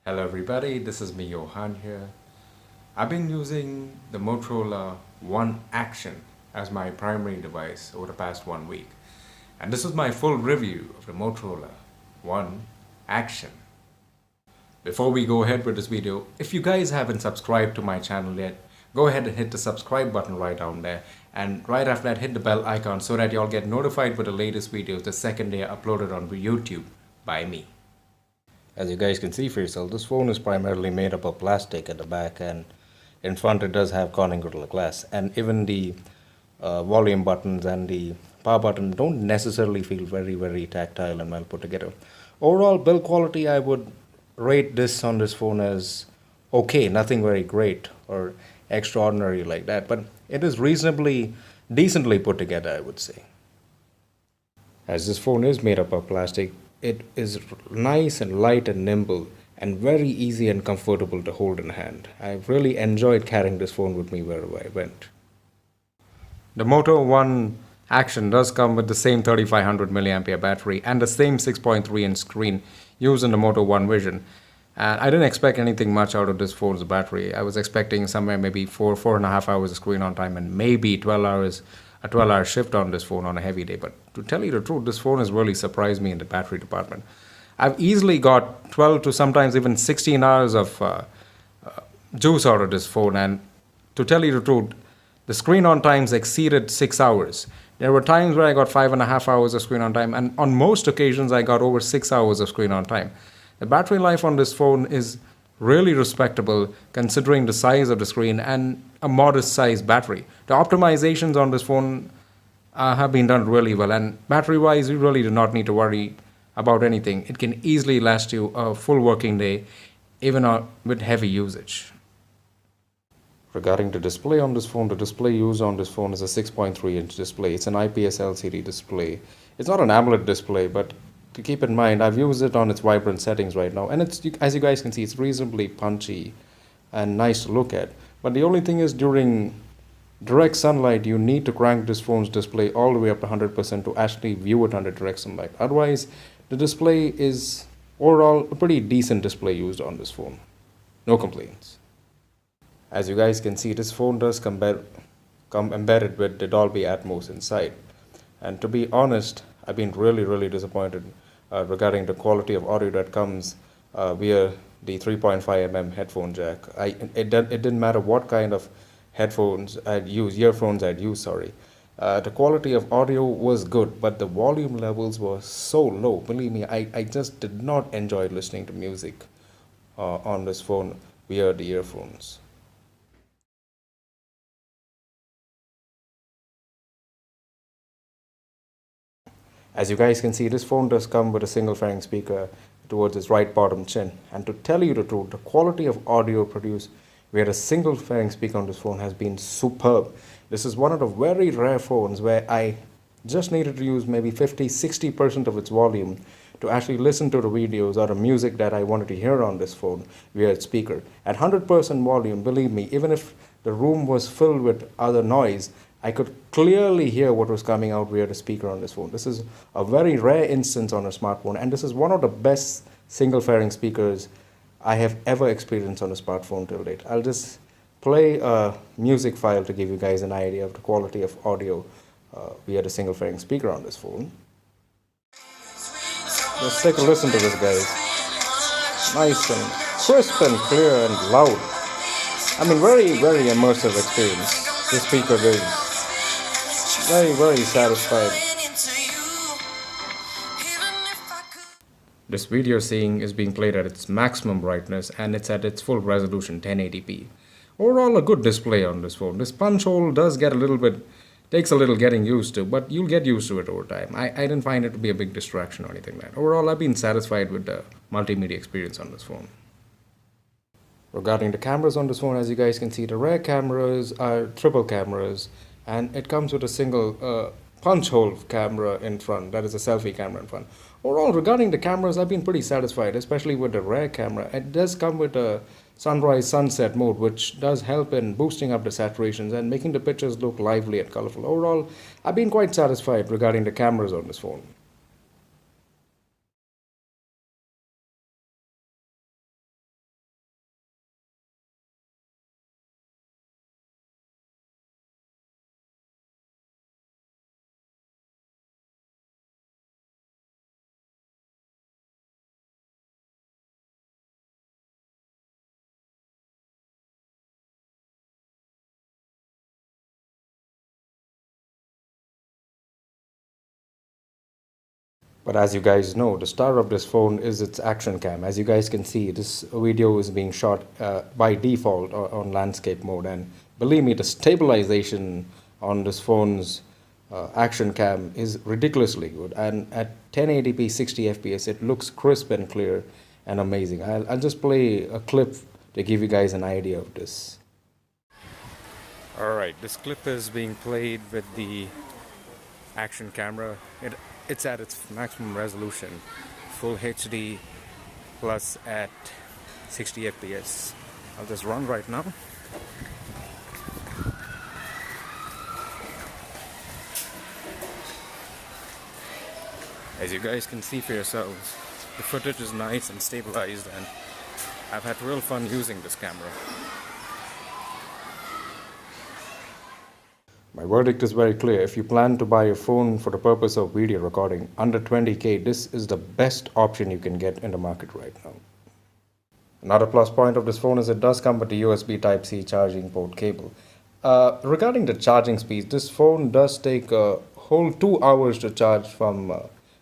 Hello everybody, this is me Johan here. I've been using the Motorola One Action as my primary device over the past 1 week. And this is my full review of the Motorola One Action. Before we go ahead with this video, if you guys haven't subscribed to my channel yet, go ahead and hit the subscribe button right down there. And right after that, hit the bell icon so that y'all get notified with the latest videos the second they are uploaded on YouTube by me. As you guys can see for yourself, this phone is primarily made up of plastic at the back, and in front it does have Corning Gorilla Glass. And even the volume buttons and the power button don't necessarily feel very tactile and well put together. Overall build quality, I would rate this on this phone as okay, nothing very great or extraordinary like that, but it is reasonably decently put together, I would say. As this phone is made up of plastic, it is nice and light and nimble and very easy and comfortable to hold in hand. I've really enjoyed carrying this phone with me wherever I went. The Moto One Action does come with the same 3500 mAh battery and the same 6.3-inch screen used in the Moto One Vision. And I didn't expect anything much out of this phone's battery. I was expecting somewhere maybe 4.5 hours of screen on time and maybe 12 hours, a 12-hour shift on this phone on a heavy day. But to tell you the truth, this phone has really surprised me in the battery department. I've easily got 12 to sometimes even 16 hours of juice out of this phone. And to tell you the truth, the screen on times exceeded 6 hours. There were times where I got 5.5 hours of screen on time, and on most occasions I got over 6 hours of screen on time. The battery life on this phone is really respectable considering the size of the screen and a modest sized battery. The optimizations on this phone have been done really well, and battery wise you really do not need to worry about anything. It can easily last you a full working day even with heavy usage. Regarding the display on this phone, the display used on this phone is a 6.3-inch display. It's an IPS LCD display. It's not an AMOLED display, but to keep in mind, I've used it on its vibrant settings right now, and it's, as you guys can see, it's reasonably punchy and nice to look at. But the only thing is, during direct sunlight, you need to crank this phone's display all the way up to 100% to actually view it under direct sunlight. Otherwise, the display is overall a pretty decent display used on this phone. No complaints. As you guys can see, this phone does come embedded with the Dolby Atmos inside. And to be honest, I've been really disappointed regarding the quality of audio that comes via the 3.5mm headphone jack. It didn't matter what kind of earphones I'd use. The quality of audio was good, but the volume levels were so low. Believe me, I just did not enjoy listening to music on this phone via the earphones. As you guys can see, this phone does come with a single pharing speaker towards its right bottom chin. And to tell you the truth, the quality of audio produced via a single pharing speaker on this phone has been superb. This is one of the very rare phones where I just needed to use maybe 50-60% of its volume to actually listen to the videos or the music that I wanted to hear on this phone via its speaker. At 100% volume, believe me, even if the room was filled with other noise, I could clearly hear what was coming out via the speaker on this phone. This is a very rare instance on a smartphone, and this is one of the best single pharing speakers I have ever experienced on a smartphone till date. I'll just play a music file to give you guys an idea of the quality of audio via the single pharing speaker on this phone. Let's take a listen to this, guys. Nice and crisp and clear and loud. I mean, very immersive experience. This speaker is very satisfied. This video seeing is being played at its maximum brightness, and it's at its full resolution 1080p. Overall, a good display on this phone. This punch hole does get takes a little getting used to, but you'll get used to it over time. I didn't find it to be a big distraction or anything like that. Overall, I've been satisfied with the multimedia experience on this phone. Regarding the cameras on this phone, as you guys can see, the rear cameras are triple cameras, and it comes with a single punch hole camera in front, that is a selfie camera in front. Overall, regarding the cameras, I've been pretty satisfied, especially with the rear camera. It does come with a sunrise sunset mode, which does help in boosting up the saturations and making the pictures look lively and colorful. Overall, I've been quite satisfied regarding the cameras on this phone. But as you guys know, the star of this phone is its action cam. As you guys can see, this video is being shot by default on landscape mode, and believe me, the stabilization on this phone's action cam is ridiculously good, and at 1080p 60 fps it looks crisp and clear and amazing. I'll just play a clip to give you guys an idea of this. Alright, this clip is being played with the action camera. It's at its maximum resolution, full HD plus at 60 fps. I'll just run right now. As you guys can see for yourselves, the footage is nice and stabilized, and I've had real fun using this camera. My verdict is very clear. If you plan to buy a phone for the purpose of video recording under 20k, this is the best option you can get in the market right now. Another plus point of this phone is it does come with the USB Type-C charging port cable. Regarding the charging speed, this phone does take a whole 2 hours to charge from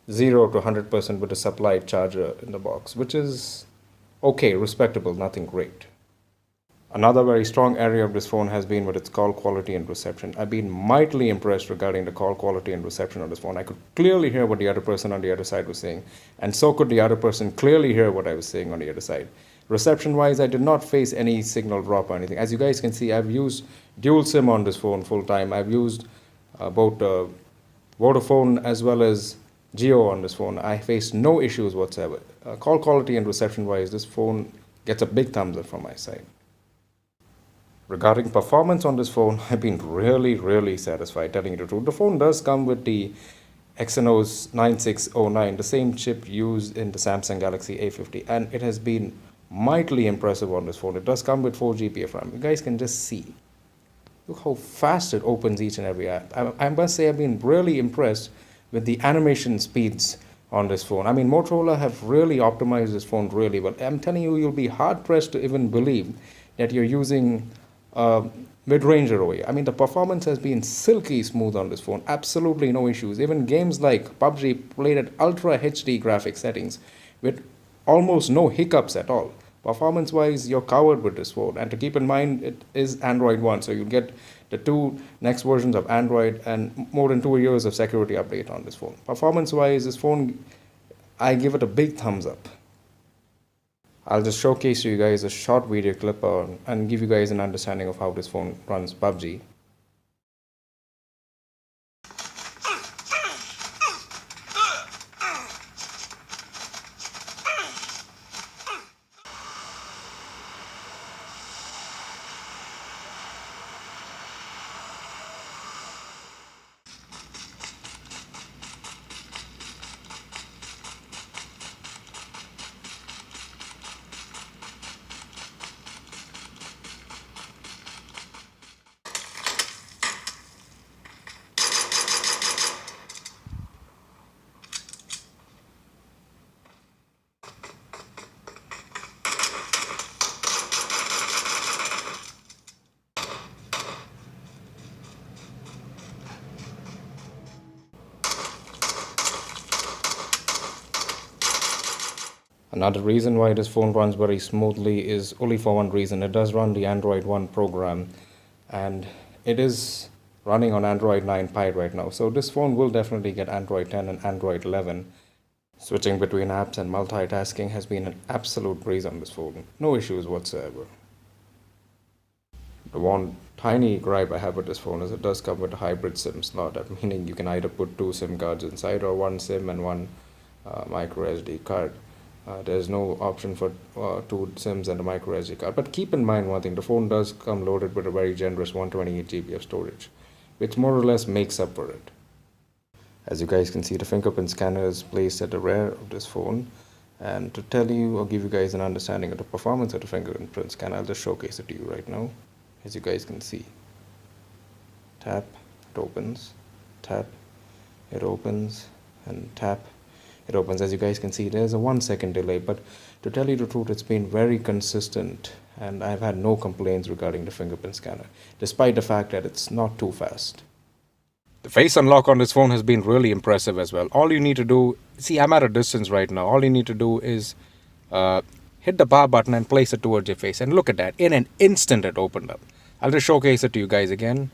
0 to 100% with a supplied charger in the box, which is okay, respectable, nothing great. Another very strong area of this phone has been with its call quality and reception. I've been mightily impressed regarding the call quality and reception of this phone. I could clearly hear what the other person on the other side was saying, and so could the other person clearly hear what I was saying on the other side. Reception wise, I did not face any signal drop or anything. As you guys can see, I've used dual SIM on this phone full time. I've used both Vodafone as well as Jio on this phone. I faced no issues whatsoever. Call quality and reception wise, this phone gets a big thumbs up from my side. Regarding performance on this phone, I've been really satisfied, telling you the truth. The phone does come with the Exynos 9609, the same chip used in the Samsung Galaxy A50, and it has been mightily impressive on this phone. It does come with 4 GB of RAM. You guys can just see. Look how fast it opens each and every app. I must say I've been really impressed with the animation speeds on this phone. I mean, Motorola have really optimized this phone really well. I'm telling you, you'll be hard pressed to even believe that you're using mid-range away. I mean, the performance has been silky smooth on this phone. Absolutely no issues. Even games like PUBG played at Ultra HD graphic settings with almost no hiccups at all. Performance wise, you're covered with this phone. And to keep in mind, it is Android 1, so you'll get the 2 next versions of Android and more than 2 years of security update on this phone. Performance wise, this phone, I give it a big thumbs up. I'll just showcase to you guys a short video clip and give you guys an understanding of how this phone runs PUBG. Another reason why this phone runs very smoothly is only for one reason. It does run the Android 1 program, and it is running on Android 9 Pie right now. So this phone will definitely get Android 10 and Android 11. Switching between apps and multitasking has been an absolute breeze on this phone. No issues whatsoever. The one tiny gripe I have with this phone is it does come with a hybrid SIM slot, meaning you can either put 2 SIM cards inside or 1 SIM and 1 micro SD card. There's no option for 2 SIMs and a micro SD card. But keep in mind one thing, the phone does come loaded with a very generous 128 GB of storage, which more or less makes up for it. As you guys can see, the fingerprint scanner is placed at the rear of this phone. And to tell you or give you guys an understanding of the performance of the fingerprint scanner, I'll just showcase it to you right now. As you guys can see, tap, it opens, tap, it opens, and tap, it opens. As you guys can see, there's a 1 second delay, but to tell you the truth, it's been very consistent and I've had no complaints regarding the fingerprint scanner, despite the fact that it's not too fast. The face unlock on this phone has been really impressive as well. All you need to do, see, I'm at a distance right now. All you need to do is hit the power button and place it towards your face. And look at that. In an instant, it opened up. I'll just showcase it to you guys again.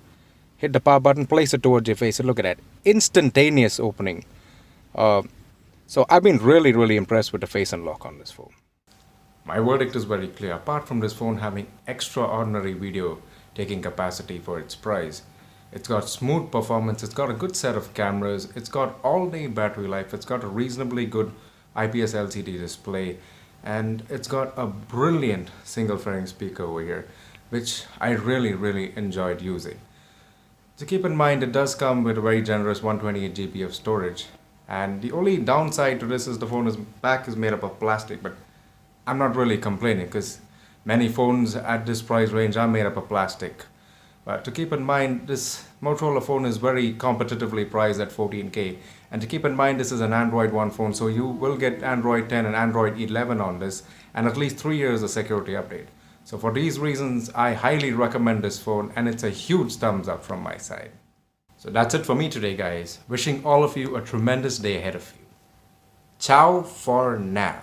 Hit the power button, place it towards your face, and look at that. Instantaneous opening. So I've been really, really impressed with the face unlock on this phone. My verdict is very clear. Apart from this phone having extraordinary video taking capacity for its price, it's got smooth performance, it's got a good set of cameras, it's got all-day battery life, it's got a reasonably good IPS LCD display, and it's got a brilliant single fairing speaker over here, which I really, really enjoyed using. So keep in mind, it does come with a very generous 128 GB of storage, and the only downside to this is the phone back is made up of plastic, but I'm not really complaining because many phones at this price range are made up of plastic. But to keep in mind, this Motorola phone is very competitively priced at 14K. And to keep in mind, this is an Android One phone, so you will get Android 10 and Android 11 on this, and at least 3 years of security update. So for these reasons, I highly recommend this phone, and it's a huge thumbs up from my side. So that's it for me today, guys. Wishing all of you a tremendous day ahead of you. Ciao for now.